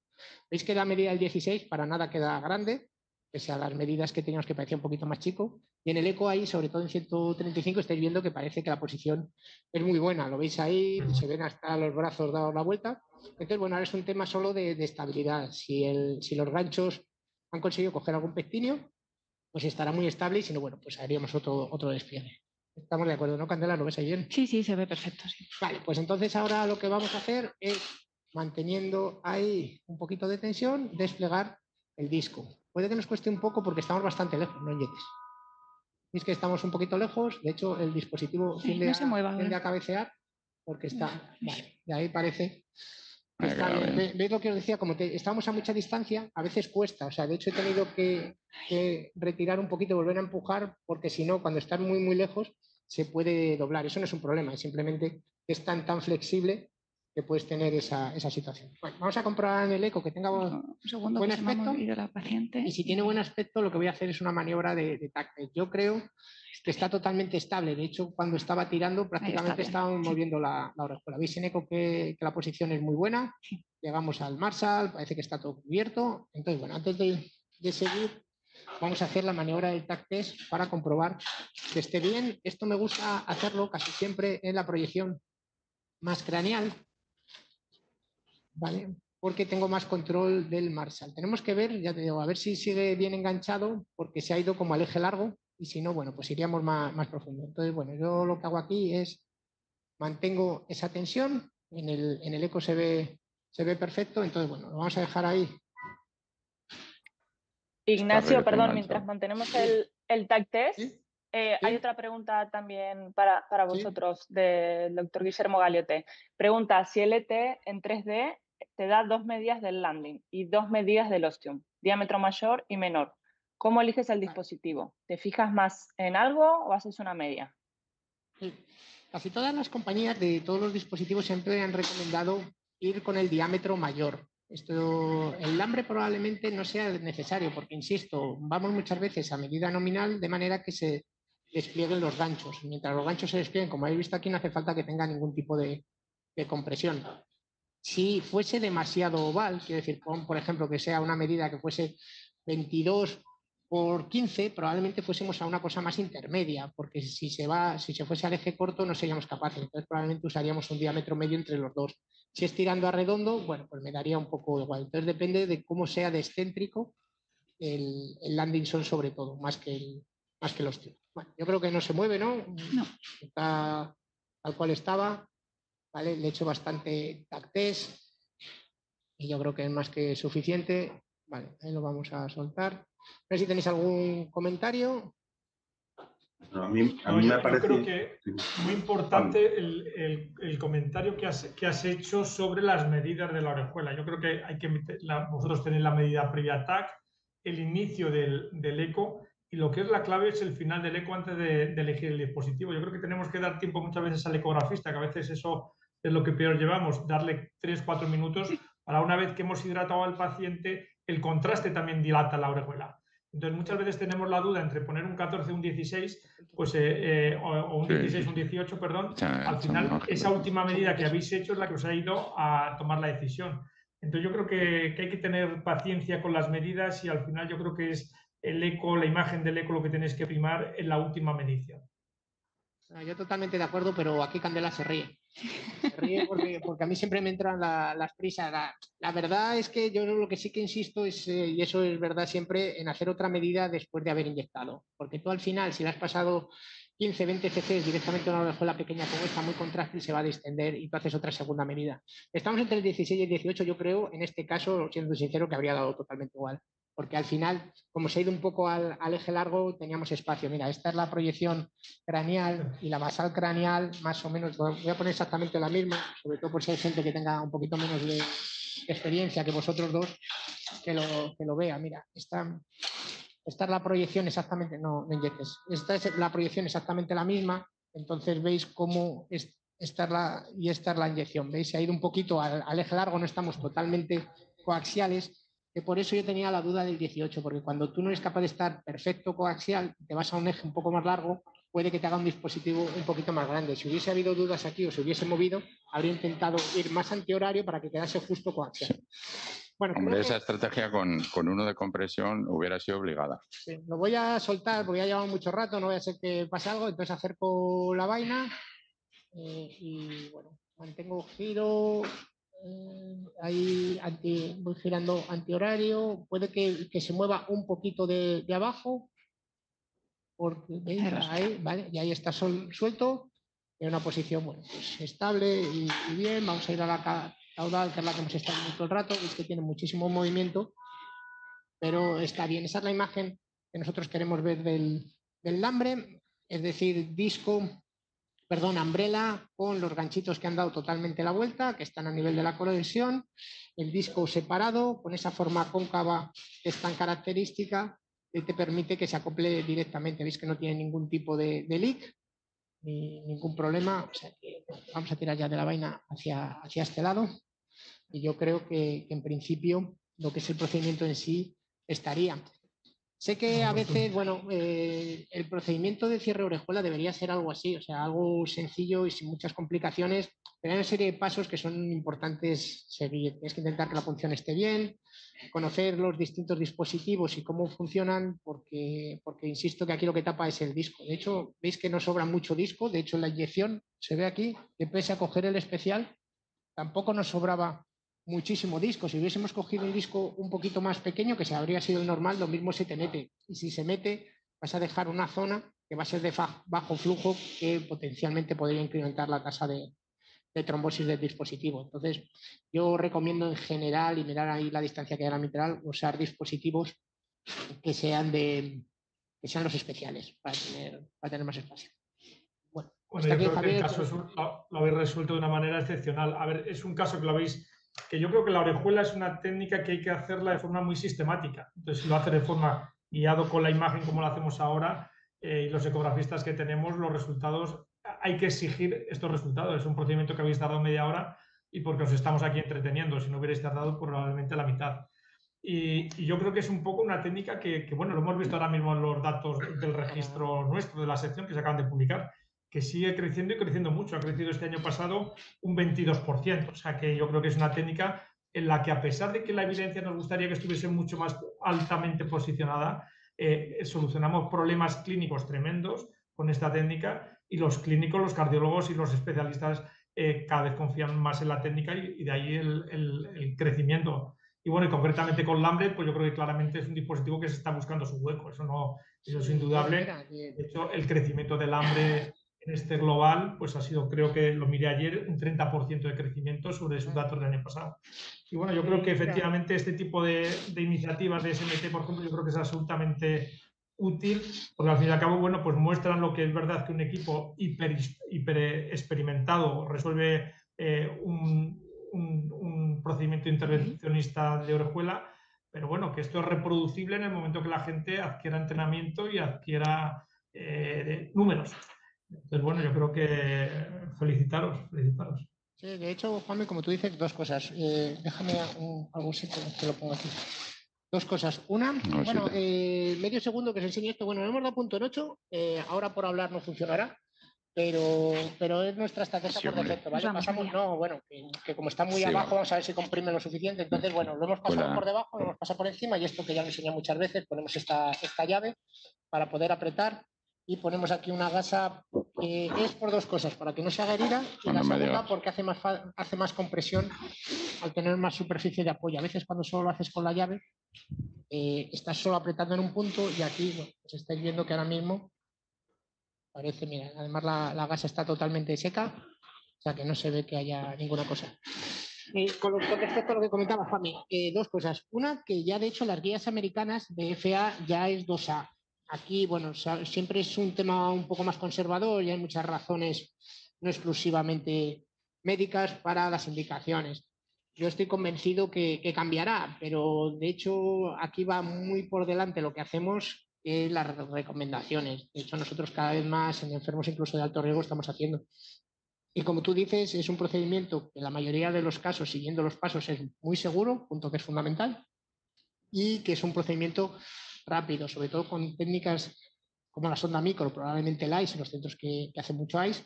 Veis que la medida del 16 para nada queda grande, pese a las medidas que teníamos que parecía un poquito más chico. Y en el eco ahí, sobre todo en 135, estáis viendo que parece que la posición es muy buena. Lo veis ahí, se ven hasta los brazos dados la vuelta. Entonces, bueno, ahora es un tema solo de estabilidad. Si los ganchos han conseguido coger algún pectinio, pues estará muy estable y si no, bueno, pues haríamos otro despliegue. Estamos de acuerdo, ¿no, Candela? ¿Lo ves ahí bien? Sí, sí, se ve perfecto. Sí. Vale, pues entonces ahora lo que vamos a hacer es, manteniendo ahí un poquito de tensión, desplegar el disco. Puede que nos cueste un poco porque estamos bastante lejos, no inquietes. Es que estamos un poquito lejos, de hecho el dispositivo tiende a cabecear porque está, vale, y ahí parece que está bien. ¿Veis lo que os decía? Como estamos a mucha distancia, a veces cuesta, o sea, de hecho he tenido que retirar un poquito, volver a empujar, porque si no, cuando estás muy, muy lejos, se puede doblar. Eso no es un problema, es simplemente que es tan flexible que puedes tener esa situación. Bueno, vamos a comprobar en el eco que tenga buen aspecto. Y si tiene buen aspecto, lo que voy a hacer es una maniobra de tacte. Yo creo que está totalmente estable. De hecho, cuando estaba tirando, prácticamente estábamos moviendo la orejuela. Veis en eco que la posición es muy buena. Llegamos al Marshall, parece que está todo cubierto. Entonces, bueno, antes de seguir, vamos a hacer la maniobra del tac test para comprobar que esté bien. Esto me gusta hacerlo casi siempre en la proyección más craneal, ¿vale? Porque tengo más control del Marshall. Tenemos que ver, ya te digo, a ver si sigue bien enganchado, porque se ha ido como al eje largo, y si no, bueno, pues iríamos más profundo. Entonces, bueno, yo lo que hago aquí es, mantengo esa tensión, en el eco se ve perfecto, entonces, bueno, lo vamos a dejar ahí. Ignacio, perdón, mientras mantenemos el tag test, ¿sí? Hay otra pregunta también para vosotros, ¿sí? Del doctor Guillermo Galiote. Pregunta si LT en 3D te da 2 medidas del landing y 2 medidas del ostium, diámetro mayor y menor. ¿Cómo eliges el dispositivo? ¿Te fijas más en algo o haces una media? Sí. Casi todas las compañías de todos los dispositivos siempre han recomendado ir con el diámetro mayor. El alambre probablemente no sea necesario porque, insisto, vamos muchas veces a medida nominal de manera que se desplieguen los ganchos. Mientras los ganchos se desplieguen, como habéis visto aquí, no hace falta que tenga ningún tipo de compresión. Si fuese demasiado oval, quiero decir, por ejemplo, que sea una medida que fuese 22 por 15, probablemente fuésemos a una cosa más intermedia, porque si se fuese al eje corto no seríamos capaces, entonces probablemente usaríamos un diámetro medio entre los dos. Si es tirando a redondo, bueno, pues me daría un poco igual. Entonces depende de cómo sea de excéntrico el landing zone sobre todo, más que los tiros. Bueno, yo creo que no se mueve, ¿no? No. Está tal cual estaba, ¿vale? Le he hecho bastante tac test y yo creo que es más que suficiente. Vale, ahí lo vamos a soltar. No sé si tenéis algún comentario. No, a mí me parece... Yo creo que muy importante el comentario que has hecho sobre las medidas de la orejuela. Yo creo que hay que vosotros tenéis la medida previa TAC, el inicio del eco, y lo que es la clave es el final del eco antes de elegir el dispositivo. Yo creo que tenemos que dar tiempo muchas veces al ecografista, que a veces eso es lo que peor llevamos, darle 3-4 minutos para, una vez que hemos hidratado al paciente, el contraste también dilata la orejuela. Entonces, muchas veces tenemos la duda entre poner un 14 o un 16, pues, o un 16 o un 18, perdón. Al final, esa última medida que habéis hecho es la que os ha ido a tomar la decisión. Entonces, yo creo que hay que tener paciencia con las medidas y al final yo creo que es el eco, la imagen del eco lo que tenéis que primar en la última medición. Yo totalmente de acuerdo, pero aquí Candela se ríe. Se ríe porque a mí siempre me entran las prisas. La verdad es que yo lo que sí que insisto es, y eso es verdad siempre, en hacer otra medida después de haber inyectado. Porque tú al final, si le has pasado 15, 20 cc directamente a una orejuela pequeña como esta, muy contráctil, se va a distender y tú haces otra segunda medida. Estamos entre el 16 y el 18, yo creo, en este caso, siendo sincero, que habría dado totalmente igual. Porque al final, como se ha ido un poco al eje largo, teníamos espacio. Mira, esta es la proyección craneal y la basal craneal, más o menos, voy a poner exactamente la misma, sobre todo por si hay gente que tenga un poquito menos de experiencia que vosotros dos, que lo vea. Mira, esta es la proyección exactamente, no inyectes, esta es la proyección exactamente la misma, entonces veis cómo esta es la inyección, veis, se ha ido un poquito al eje largo, no estamos totalmente coaxiales, que por eso yo tenía la duda del 18, porque cuando tú no eres capaz de estar perfecto coaxial, te vas a un eje un poco más largo, puede que te haga un dispositivo un poquito más grande. Si hubiese habido dudas aquí o se hubiese movido, habría intentado ir más antihorario para que quedase justo coaxial. Bueno, hombre, esa estrategia con uno de compresión hubiera sido obligada. Sí, lo voy a soltar porque ya lleva mucho rato, no voy a hacer que pase algo, entonces acerco la vaina y bueno, mantengo giro, ahí voy girando antihorario, puede que se mueva un poquito de abajo, porque ¿veis? Ahí, vale, y ahí está suelto, en una posición bueno, pues estable y bien. Vamos a ir a la caudal, que es la que hemos estado todo el rato, es que tiene muchísimo movimiento, pero está bien. Esa es la imagen que nosotros queremos ver del lambre, es decir, umbrella con los ganchitos que han dado totalmente la vuelta, que están a nivel de la conexión, el disco separado con esa forma cóncava que es tan característica, que te permite que se acople directamente. Veis que no tiene ningún tipo de leak ni ningún problema. O sea que vamos a tirar ya de la vaina hacia este lado y yo creo que en principio lo que es el procedimiento en sí estaría. Sé que a veces, bueno, el procedimiento de cierre de orejuela debería ser algo así, o sea, algo sencillo y sin muchas complicaciones, pero hay una serie de pasos que son importantes seguir. Tienes que intentar que la función esté bien, conocer los distintos dispositivos y cómo funcionan, porque insisto que aquí lo que tapa es el disco. De hecho, veis que no sobra mucho disco, de hecho en la inyección se ve aquí que pese a coger el especial, tampoco nos sobraba muchísimo disco. Si hubiésemos cogido un disco un poquito más pequeño, que se habría sido el normal, lo mismo se te mete. Y si se mete, vas a dejar una zona que va a ser de bajo flujo, que potencialmente podría incrementar la tasa de trombosis del dispositivo. Entonces, yo recomiendo en general, y mirar ahí la distancia que hay a la mitral, usar dispositivos que sean los especiales para tener más espacio. Bueno, yo creo que el caso lo habéis resuelto de una manera excepcional. A ver, es un caso que yo creo que la orejuela es una técnica que hay que hacerla de forma muy sistemática. Entonces, si lo hace de forma guiado con la imagen como lo hacemos ahora, y los ecografistas que tenemos, los resultados, hay que exigir estos resultados. Es un procedimiento que habéis tardado media hora y porque os estamos aquí entreteniendo. Si no hubierais tardado probablemente la mitad. Y yo creo que es un poco una técnica que, bueno, lo hemos visto ahora mismo en los datos del registro nuestro, de la sección que se acaban de publicar, que sigue creciendo y creciendo mucho. Ha crecido este año pasado un 22%. O sea que yo creo que es una técnica en la que, a pesar de que la evidencia nos gustaría que estuviese mucho más altamente posicionada, solucionamos problemas clínicos tremendos con esta técnica y los clínicos, los cardiólogos y los especialistas cada vez confían más en la técnica y de ahí el crecimiento. Y bueno, y concretamente con Lambre, pues yo creo que claramente es un dispositivo que se está buscando su hueco. Eso es indudable. De hecho, el crecimiento del Lambre en este global, pues ha sido, creo que lo miré ayer, un 30% de crecimiento sobre sus datos del año pasado. Y bueno, yo creo que efectivamente este tipo de iniciativas de SMT, por ejemplo, yo creo que es absolutamente útil, porque al fin y al cabo, bueno, pues muestran lo que es verdad que un equipo hiper experimentado resuelve un procedimiento intervencionista de orejuela, pero bueno, que esto es reproducible en el momento que la gente adquiera entrenamiento y adquiera números. Entonces, bueno, yo creo que felicitaros. Sí, de hecho, Juanmi, como tú dices, dos cosas. Déjame algún sitio que lo pongo aquí. Dos cosas. Una, No, bueno, sí. medio segundo que os enseñe esto. Bueno, hemos dado punto en 8. Ahora por hablar no funcionará, pero es nuestra estrategia Sí, por hombre. defecto, ¿vale? Vamos Pasamos, allá. no, bueno, que como está muy Sí, abajo, vale. vamos a ver si comprime lo suficiente. Entonces, bueno, lo hemos pasado Hola. por debajo, lo hemos pasado por encima y esto que ya lo enseñé muchas veces, ponemos esta llave para poder apretar y ponemos aquí una gasa que es por dos cosas, para que no se haga herida y Cuando la me segunda digas. porque hace más compresión al tener más superficie de apoyo. A veces cuando solo lo haces con la llave, estás solo apretando en un punto y aquí, bueno, pues estáis viendo que ahora mismo parece, mira, además la gasa está totalmente seca, o sea que no se ve que haya ninguna cosa. Con respecto a lo que comentaba Fami, dos cosas. Una, que ya de hecho las guías americanas de FA ya es 2A. Aquí, bueno, siempre es un tema un poco más conservador y hay muchas razones no exclusivamente médicas para las indicaciones. Yo estoy convencido que cambiará, pero de hecho aquí va muy por delante lo que hacemos que las recomendaciones. De hecho, nosotros cada vez más en enfermos incluso de alto riesgo estamos haciendo. Y como tú dices, es un procedimiento que en la mayoría de los casos, siguiendo los pasos, es muy seguro, punto que es fundamental, y que es un procedimiento rápido, sobre todo con técnicas como la sonda micro, probablemente el ICE, en los centros que hacen mucho ICE.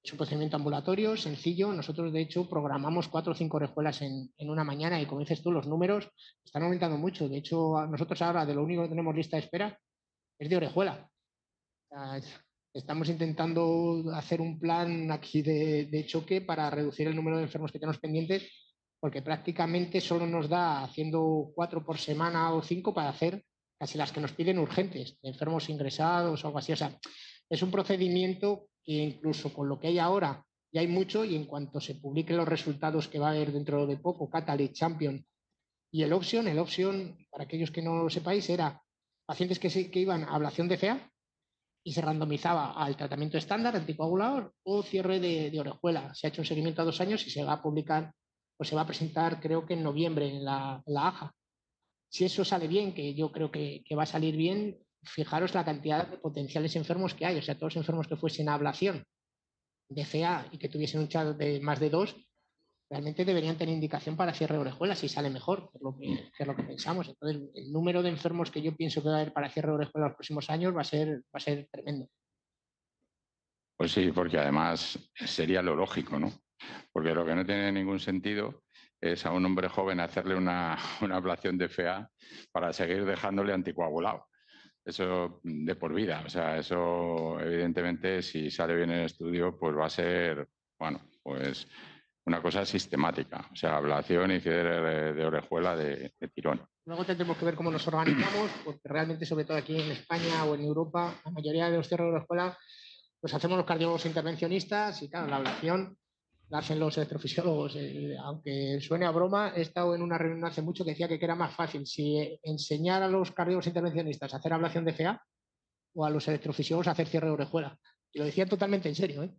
Es un procedimiento ambulatorio, sencillo. Nosotros, de hecho, programamos 4 o 5 orejuelas en una mañana y, como dices tú, los números están aumentando mucho. De hecho, nosotros ahora de lo único que tenemos lista de espera es de orejuela. O sea, estamos intentando hacer un plan aquí de choque para reducir el número de enfermos que tenemos pendientes, porque prácticamente solo nos da haciendo 4 por semana o 5 para hacer casi las que nos piden urgentes, de enfermos ingresados o algo así. O sea, es un procedimiento que incluso con lo que hay ahora ya hay mucho y en cuanto se publiquen los resultados que va a haber dentro de poco, Catalyst, Champion y el Option, para aquellos que no lo sepáis, era pacientes que iban a ablación de FA y se randomizaba al tratamiento estándar, anticoagulador o cierre de orejuela. Se ha hecho un seguimiento a 2 años y se va a publicar, pues se va a presentar creo que en noviembre en la AJA. Si eso sale bien, que yo creo que va a salir bien, fijaros la cantidad de potenciales enfermos que hay. O sea, todos los enfermos que fuesen a ablación de FA y que tuviesen un chat de más de 2, realmente deberían tener indicación para cierre de orejuelas si sale mejor, que es lo que pensamos. Entonces, el número de enfermos que yo pienso que va a haber para cierre de orejuelas en los próximos años va a ser tremendo. Pues sí, porque además sería lo lógico, ¿no? Porque lo que no tiene ningún sentido es a un hombre joven hacerle una ablación de FA para seguir dejándole anticoagulado. Eso de por vida. O sea, eso evidentemente si sale bien en el estudio, pues va a ser, bueno, pues una cosa sistemática. O sea, ablación y cierre de orejuela de tirón. Luego tendremos que ver cómo nos organizamos, porque realmente, sobre todo aquí en España o en Europa, la mayoría de los cierres de orejuela los hacemos los cardiólogos intervencionistas y, claro, la ablación la hacen los electrofisiólogos. Aunque suene a broma, he estado en una reunión hace mucho que decía que era más fácil si enseñar a los cardiólogos intervencionistas a hacer ablación de FA o a los electrofisiólogos a hacer cierre de orejuela. Y lo decía totalmente en serio, ¿eh?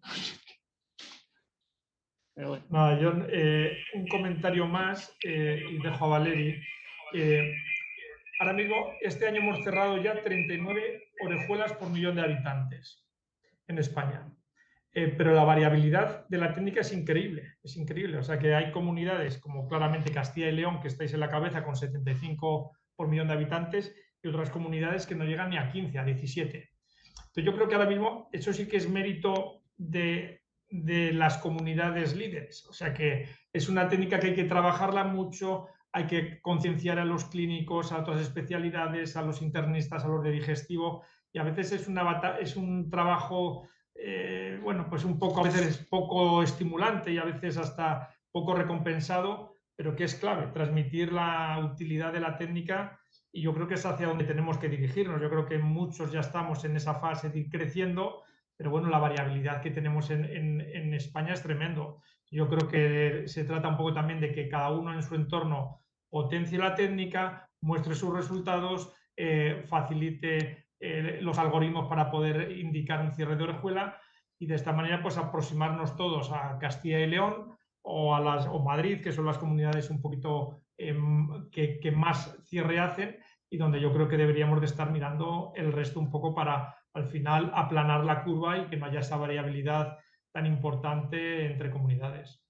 Pero bueno. Nada, yo, un comentario más y dejo a Valeri. Ahora mismo, este año hemos cerrado ya 39 orejuelas por millón de habitantes en España. Pero la variabilidad de la técnica es increíble, es increíble. O sea que hay comunidades como claramente Castilla y León, que estáis en la cabeza con 75 por millón de habitantes, y otras comunidades que no llegan ni a 15, a 17. Entonces yo creo que ahora mismo eso sí que es mérito de las comunidades líderes. O sea que es una técnica que hay que trabajarla mucho, hay que concienciar a los clínicos, a otras especialidades, a los internistas, a los de digestivo, y a veces es un trabajo, bueno, pues un poco, a veces poco estimulante y a veces hasta poco recompensado, pero que es clave, transmitir la utilidad de la técnica, y yo creo que es hacia donde tenemos que dirigirnos. Yo creo que muchos ya estamos en esa fase de ir creciendo, pero bueno, la variabilidad que tenemos en España es tremendo. Yo creo que se trata un poco también de que cada uno en su entorno potencie la técnica, muestre sus resultados, facilite los algoritmos para poder indicar un cierre de orejuela, y de esta manera pues aproximarnos todos a Castilla y León o Madrid, que son las comunidades un poquito que más cierre hacen, y donde yo creo que deberíamos de estar mirando el resto un poco para al final aplanar la curva y que no haya esa variabilidad tan importante entre comunidades.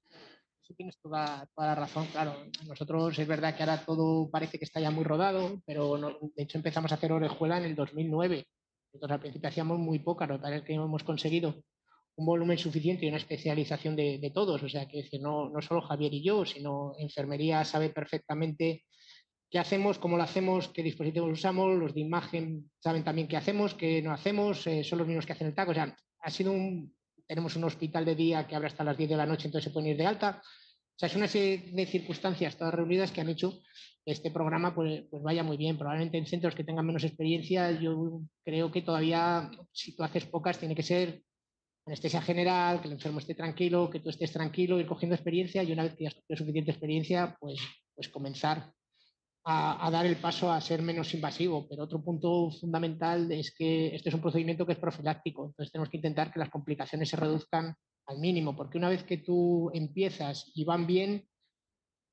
eso tienes toda la razón, claro. Nosotros es verdad que ahora todo parece que está ya muy rodado, pero de hecho empezamos a hacer orejuela en el 2009. Nosotros al principio hacíamos muy poca, lo que pasa es que hemos conseguido un volumen suficiente y una especialización de todos. O sea, que decir, no solo Javier y yo, sino enfermería sabe perfectamente qué hacemos, cómo lo hacemos, qué dispositivos usamos, los de imagen saben también qué hacemos, qué no hacemos, son los mismos que hacen el TAC. O sea, tenemos un hospital de día que abre hasta las 10 de la noche, entonces se pueden ir de alta. O sea, es una serie de circunstancias todas reunidas que han hecho que este programa pues vaya muy bien. Probablemente en centros que tengan menos experiencia, yo creo que todavía, si tú haces pocas, tiene que ser anestesia general, que el enfermo esté tranquilo, que tú estés tranquilo, ir cogiendo experiencia y una vez que ya tienes suficiente experiencia, pues comenzar a dar el paso a ser menos invasivo. Pero otro punto fundamental es que este es un procedimiento que es profiláctico, entonces tenemos que intentar que las complicaciones se reduzcan al mínimo, porque una vez que tú empiezas y van bien,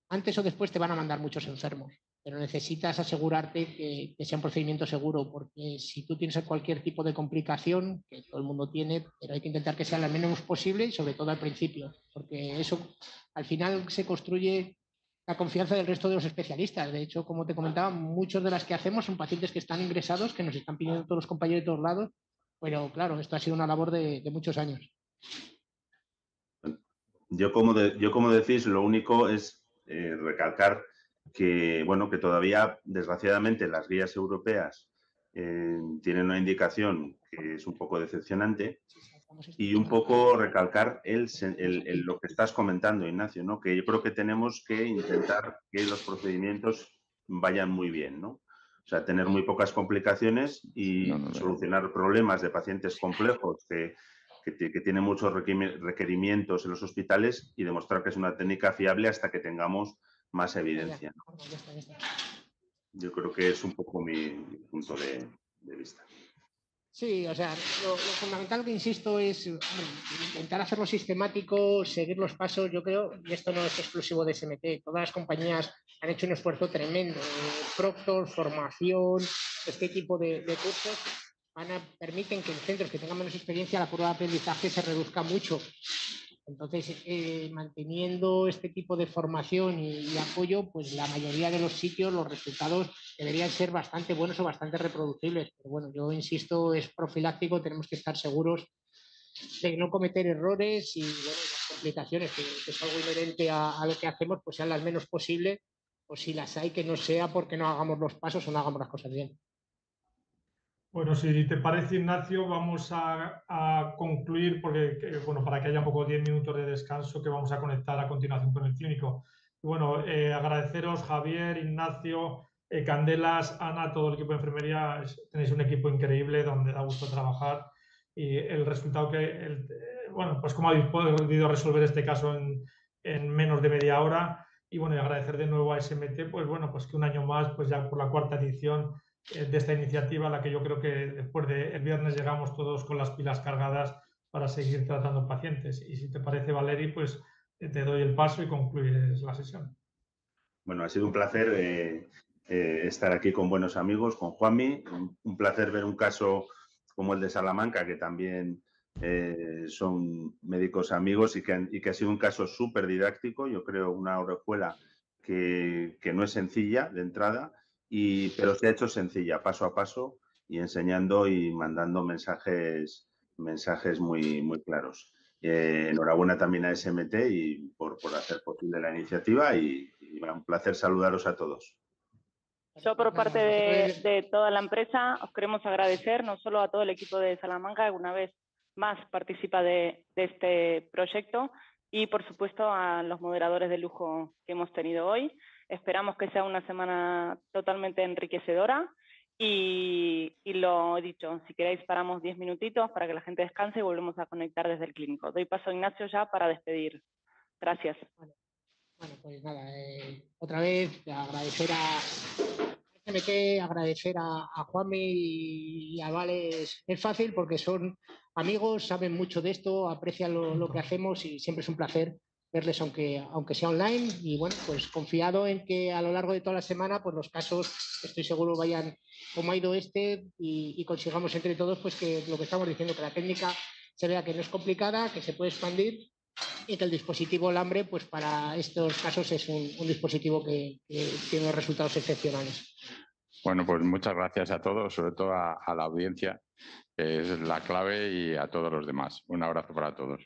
antes o después te van a mandar muchos enfermos, pero necesitas asegurarte que sea un procedimiento seguro, porque si tú tienes cualquier tipo de complicación, que todo el mundo tiene, pero hay que intentar que sea lo menos posible y sobre todo al principio, porque eso al final se construye la confianza del resto de los especialistas. De hecho, como te comentaba, muchos de las que hacemos son pacientes que están ingresados, que nos están pidiendo todos los compañeros de todos lados, pero claro, esto ha sido una labor de muchos años. Yo como decís, lo único es recalcar que, bueno, que todavía, desgraciadamente, las guías europeas tienen una indicación que es un poco decepcionante y un poco recalcar lo que estás comentando, Ignacio, ¿no? Que yo creo que tenemos que intentar que los procedimientos vayan muy bien, ¿no? O sea, tener muy pocas complicaciones y solucionar problemas de pacientes complejos que tienen muchos requerimientos en los hospitales y demostrar que es una técnica fiable hasta que tengamos más evidencia, ¿no? Yo creo que es un poco mi punto de vista. Sí, o sea, lo fundamental que insisto es intentar hacerlo sistemático, seguir los pasos. Yo creo, y esto no es exclusivo de SMT, todas las compañías han hecho un esfuerzo tremendo. Proctor, formación, este tipo de cursos permiten que en centros que tengan menos experiencia la curva de aprendizaje se reduzca mucho. Entonces, manteniendo este tipo de formación y apoyo, pues la mayoría de los sitios, los resultados deberían ser bastante buenos o bastante reproducibles. Pero bueno, yo insisto, es profiláctico, tenemos que estar seguros de no cometer errores y bueno, las complicaciones, que es algo inherente a lo que hacemos, pues sean las menos posibles, o si las hay, que no sea porque no hagamos los pasos o no hagamos las cosas bien. Bueno, si te parece, Ignacio, vamos a concluir, porque, bueno, para que haya un poco 10 minutos de descanso que vamos a conectar a continuación con el clínico. Bueno, agradeceros, Javier, Ignacio, Candelas, Ana, todo el equipo de enfermería. Tenéis un equipo increíble donde da gusto trabajar y el resultado bueno, pues cómo habéis podido resolver este caso en menos de media hora. Y bueno, y agradecer de nuevo a SMT, pues bueno, pues que un año más, pues ya por la cuarta edición de esta iniciativa, a la que yo creo que después del viernes llegamos todos con las pilas cargadas para seguir tratando pacientes. Y si te parece, Valeri, pues te doy el paso y concluyes la sesión. Bueno, ha sido un placer estar aquí con buenos amigos, con Juanmi. Un placer ver un caso como el de Salamanca, que también son médicos amigos y que ha sido un caso súper didáctico. Yo creo una orejuela que no es sencilla de entrada, pero se ha hecho sencilla, paso a paso, y enseñando y mandando mensajes muy, muy claros. Enhorabuena también a SMT y por hacer posible la iniciativa y un placer saludaros a todos. Yo por parte de toda la empresa os queremos agradecer no solo a todo el equipo de Salamanca, que una vez más participa de este proyecto, y por supuesto a los moderadores de lujo que hemos tenido hoy. Esperamos que sea una semana totalmente enriquecedora y lo he dicho, si queréis paramos 10 minutitos para que la gente descanse y volvemos a conectar desde el clínico. Doy paso a Ignacio ya para despedir. Gracias. Bueno, pues nada, otra vez agradecer a SMT, agradecer a Juanmi y a Vale. Es fácil porque son amigos, saben mucho de esto, aprecian lo que hacemos y siempre es un placer verles aunque sea online. Y bueno, pues confiado en que a lo largo de toda la semana pues los casos, estoy seguro, vayan como ha ido y consigamos entre todos pues que lo que estamos diciendo, que la técnica se vea que no es complicada, que se puede expandir y que el dispositivo Lambre, pues para estos casos es un dispositivo que tiene resultados excepcionales. Bueno, pues muchas gracias a todos, sobre todo a la audiencia, que es la clave, y a todos los demás. Un abrazo para todos.